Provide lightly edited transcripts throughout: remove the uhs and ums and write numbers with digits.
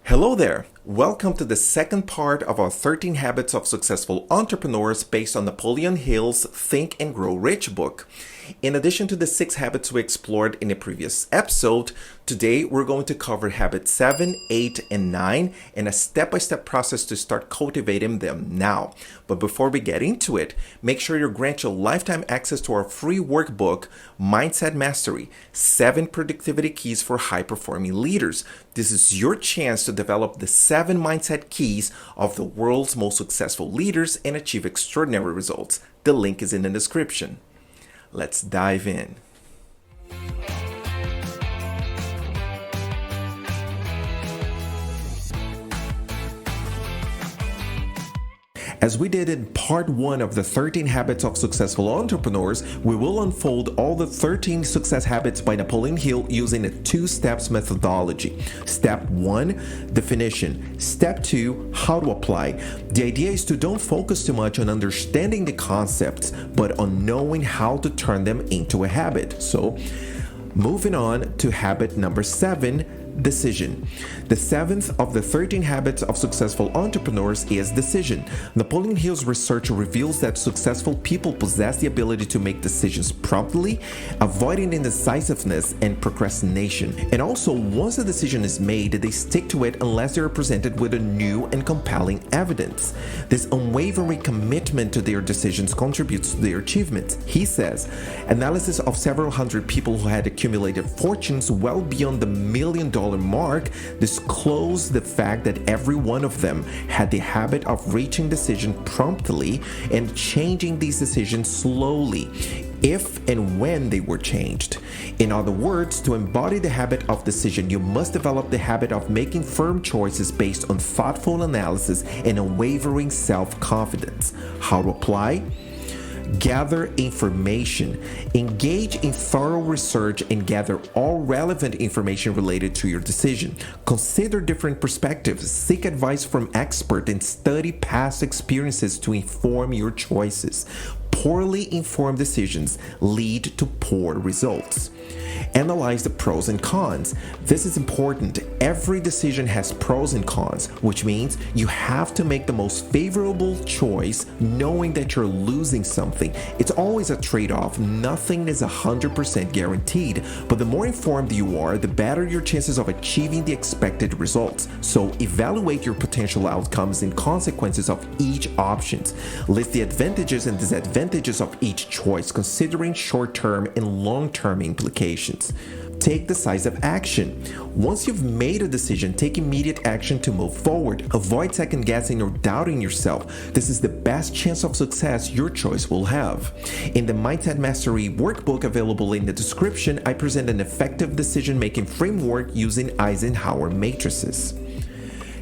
Hello there. Welcome to the second part of our 13 Habits of Successful Entrepreneurs based on Napoleon Hill's Think and Grow Rich book. In addition to the 6 habits we explored in a previous episode, today we're going to cover habits 7, 8, and 9 and a step-by-step process to start cultivating them now. But before we get into it, make sure you grant your lifetime access to our free workbook, Mindset Mastery, 7 Productivity Keys for High-Performing Leaders. This is your chance to develop the 7 mindset keys of the world's most successful leaders and achieve extraordinary results. The link is in the description. Let's dive in. As we did in part 1 of the 13 Habits of Successful Entrepreneurs, we will unfold all the 13 success habits by Napoleon Hill using a 2-steps methodology. Step 1, definition. Step 2, how to apply. The idea is to don't focus too much on understanding the concepts, but on knowing how to turn them into a habit. So, moving on to habit number 7, decision. The 7th of the 13 habits of successful entrepreneurs is decision. Napoleon Hill's research reveals that successful people possess the ability to make decisions promptly, avoiding indecisiveness and procrastination. And also, once a decision is made, they stick to it unless they are presented with a new and compelling evidence. This unwavering commitment to their decisions contributes to their achievements. He says, analysis of several hundred people who had accumulated fortunes well beyond the $1 million mark disclosed the fact that every one of them had the habit of reaching decision promptly and changing these decisions slowly if and when they were changed. In other words, to embody the habit of decision, you must develop the habit of making firm choices based on thoughtful analysis and unwavering self-confidence. How to apply? Gather information. Engage in thorough research and gather all relevant information related to your decision. Consider different perspectives, seek advice from experts, and study past experiences to inform your choices. Poorly informed decisions lead to poor results. Analyze the pros and cons. This is important. Every decision has pros and cons, which means you have to make the most favorable choice knowing that you're losing something. It's always a trade-off. Nothing is 100% guaranteed, but the more informed you are, the better your chances of achieving the expected results. So evaluate your potential outcomes and consequences of each option. List the advantages and disadvantages of each choice, considering short-term and long-term implications. Take decisive action. Once you've made a decision, take immediate action to move forward. Avoid second guessing or doubting yourself. This is the best chance of success your choice will have. In the Mindset Mastery workbook available in the description, I present an effective decision-making framework using Eisenhower matrices.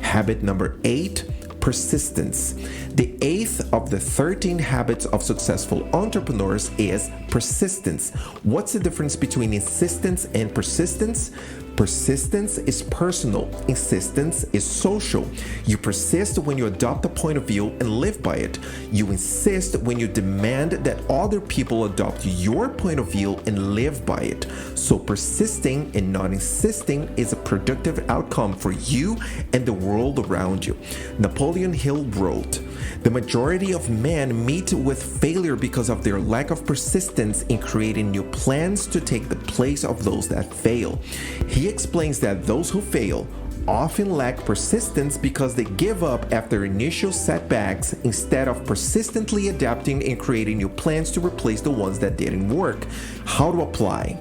Habit number 8. Persistence. The 8th of the 13 habits of successful entrepreneurs is persistence. What's the difference between insistence and persistence? Persistence is personal. Insistence is social. You persist when you adopt a point of view and live by it. You insist when you demand that other people adopt your point of view and live by it. So persisting and not insisting is a productive outcome for you and the world around you. Napoleon Hill wrote, "The majority of men meet with failure because of their lack of persistence in creating new plans to take the place of those that fail." He explains that those who fail often lack persistence because they give up after initial setbacks instead of persistently adapting and creating new plans to replace the ones that didn't work. How to apply?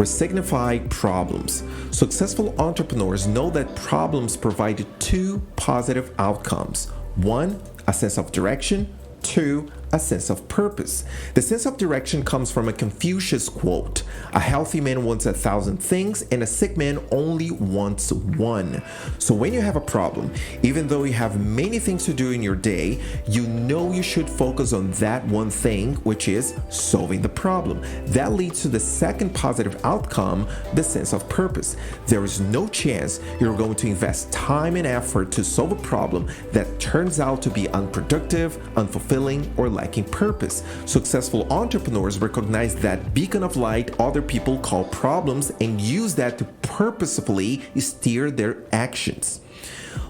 Signify problems. Successful entrepreneurs know that problems provide 2 positive outcomes. 1, a sense of direction. 2, a sense of purpose. The sense of direction comes from a Confucius quote, "A healthy man wants 1,000 things and a sick man only wants one." So when you have a problem, even though you have many things to do in your day, you know you should focus on that one thing, which is solving the problem. That leads to the second positive outcome, the sense of purpose. There is no chance you're going to invest time and effort to solve a problem that turns out to be unproductive, unfulfilling, or lacking purpose. Successful entrepreneurs recognize that beacon of light other people call problems and use that to purposefully steer their actions.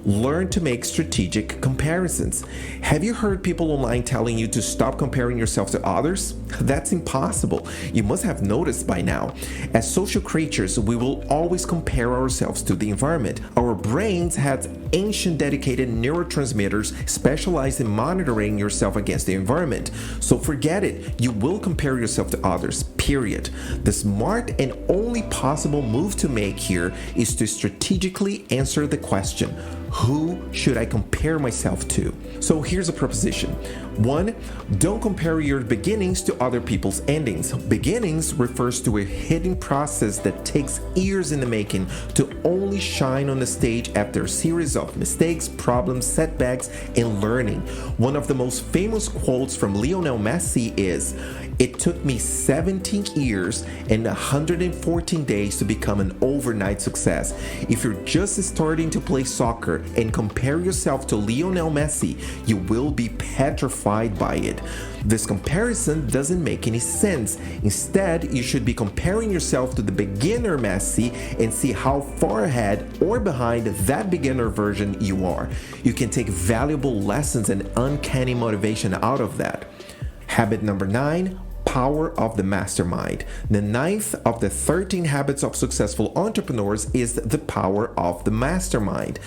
Learn to make strategic comparisons. Have you heard people online telling you to stop comparing yourself to others? That's impossible. You must have noticed by now. As social creatures, we will always compare ourselves to the environment. Our brains have ancient dedicated neurotransmitters specialized in monitoring yourself against the environment. So forget it. You will compare yourself to others, period. The smart and only possible move to make here is to strategically answer the question, who should I compare myself to? So here's a proposition. 1. Don't compare your beginnings to other people's endings. Beginnings refers to a hidden process that takes years in the making to only shine on the stage after a series of mistakes, problems, setbacks, and learning. One of the most famous quotes from Lionel Messi is, "It took me 17 years and 114 days to become an overnight success." If you're just starting to play soccer and compare yourself to Lionel Messi, you will be petrified by it. This comparison doesn't make any sense. Instead, you should be comparing yourself to the beginner Messi and see how far ahead or behind that beginner version you are. You can take valuable lessons and uncanny motivation out of that. Habit number 9. Power of the mastermind. The 9th of the 13 habits of successful entrepreneurs is the power of the mastermind.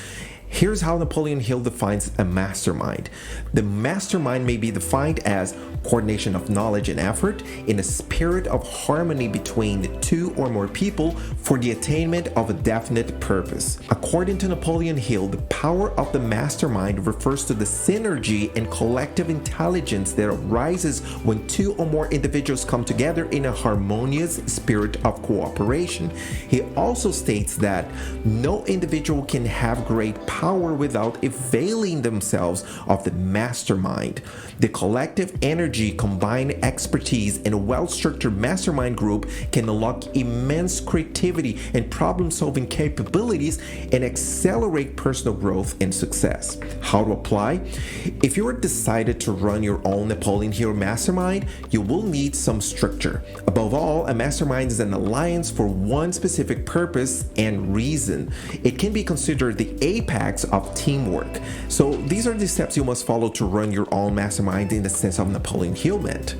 Here's how Napoleon Hill defines a mastermind. The mastermind may be defined as coordination of knowledge and effort in a spirit of harmony between two or more people for the attainment of a definite purpose. According to Napoleon Hill, the power of the mastermind refers to the synergy and collective intelligence that arises when two or more individuals come together in a harmonious spirit of cooperation. He also states that no individual can have great power without availing themselves of the mastermind. The collective energy, combined expertise, and a well-structured mastermind group can unlock immense creativity and problem-solving capabilities and accelerate personal growth and success. How to apply? If you are decided to run your own Napoleon Hill mastermind, you will need some structure. Above all, a mastermind is an alliance for one specific purpose and reason. It can be considered the apex of teamwork. So these are the steps you must follow to run your own mastermind in the sense of Napoleon Hill meant.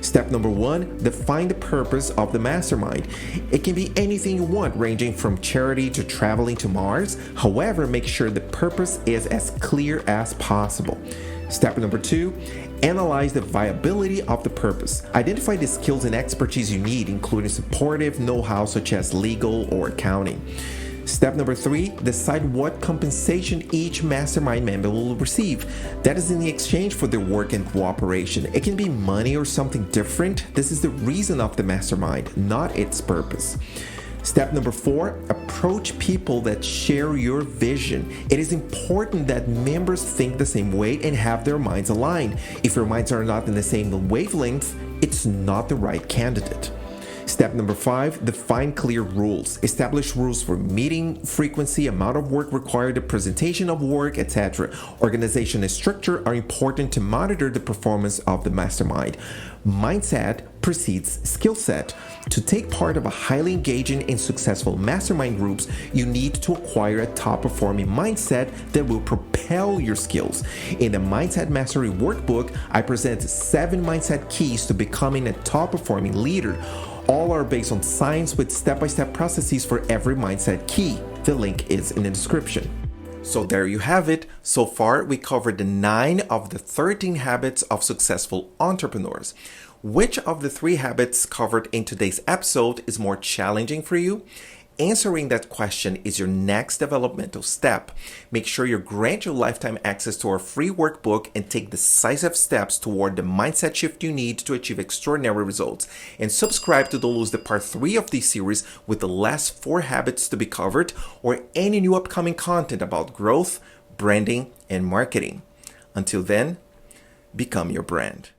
Step number 1, define the purpose of the mastermind. It can be anything you want, ranging from charity to traveling to Mars. However, make sure the purpose is as clear as possible. Step number 2, analyze the viability of the purpose. Identify the skills and expertise you need, including supportive know-how such as legal or accounting. Step number 3, decide what compensation each mastermind member will receive. That is in the exchange for their work and cooperation. It can be money or something different. This is the reason of the mastermind, not its purpose. Step number 4, approach people that share your vision. It is important that members think the same way and have their minds aligned. If your minds are not in the same wavelength, it's not the right candidate. Step number 5, define clear rules. Establish rules for meeting frequency, amount of work required, the presentation of work, etc. Organization and structure are important to monitor the performance of the mastermind. Mindset precedes skill set. To take part of a highly engaging and successful mastermind groups, you need to acquire a top-performing mindset that will propel your skills. In the Mindset Mastery Workbook, I present 7 mindset keys to becoming a top-performing leader. All are based on science with step-by-step processes for every mindset key. The link is in the description. So there you have it. So far, we covered the 9 of the 13 habits of successful entrepreneurs. Which of the 3 habits covered in today's episode is more challenging for you? Answering that question is your next developmental step. Make sure you grant your lifetime access to our free workbook and take decisive steps toward the mindset shift you need to achieve extraordinary results. And subscribe to don't lose the part 3 of this series with the last 4 habits to be covered or any new upcoming content about growth, branding, and marketing. Until then, become your brand.